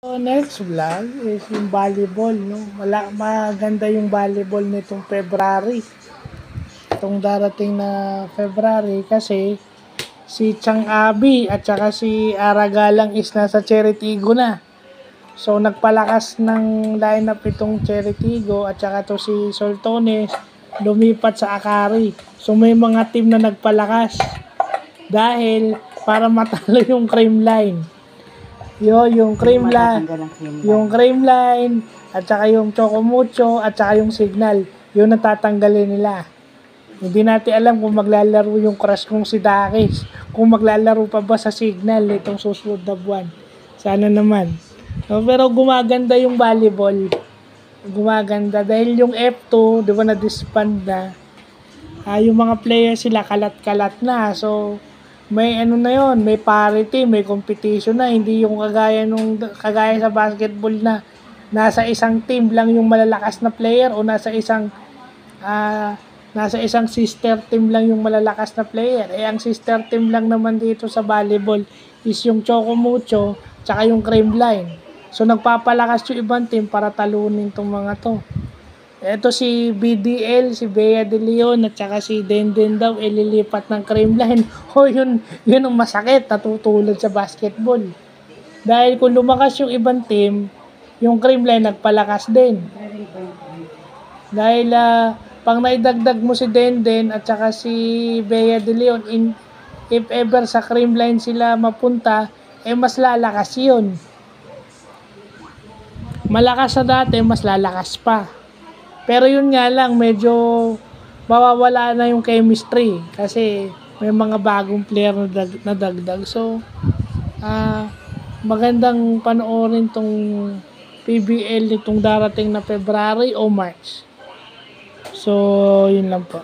So, next vlog is yung volleyball, no? Maganda yung volleyball nitong February. Itong darating na February kasi si Chang Abi at saka si Aragalang is nasa Cheritigo na. So, nagpalakas ng lineup itong Cheritigo at saka to si Soltones lumipat sa Akari. So, may mga team na nagpalakas dahil para matalo yung Creamline. Yung Creamline at saka yung Chocomucho at saka yung Signal, yun natatanggalin nila. Hindi natin alam kung maglalaro yung crush kong si Dakis, kung maglalaro pa ba sa Signal itong susunod na buwan. Sana naman. No, pero gumaganda yung volleyball. Gumaganda dahil yung F2, di ba na-disband na. Yung mga players sila kalat-kalat na. So, may ano na yon, may parity, may competition na, hindi yung kagaya sa basketball na nasa isang team lang yung malalakas na player o nasa isang sister team lang yung malalakas na player. Ang sister team lang naman dito sa volleyball is yung Chocomucho tsaka yung Creamline. So nagpapalakas yung ibang team para talunin tong mga to. Ito si BDL, si Bea de Leon at saka si Denden daw ililipat ng Creamline. Yun ang masakit, natutulad sa basketball. Dahil kung lumakas yung ibang team, yung Creamline nagpalakas din. Dahil pang naidagdag mo si Denden at saka si Bea de Leon, if ever sa Creamline sila mapunta, mas lalakas yun. Malakas na dati, mas lalakas pa. Pero yun nga lang, medyo mawawala na yung chemistry kasi may mga bagong player na dagdag. So, magandang panoorin tong PBL nitong darating na February o March. So, yun lang po.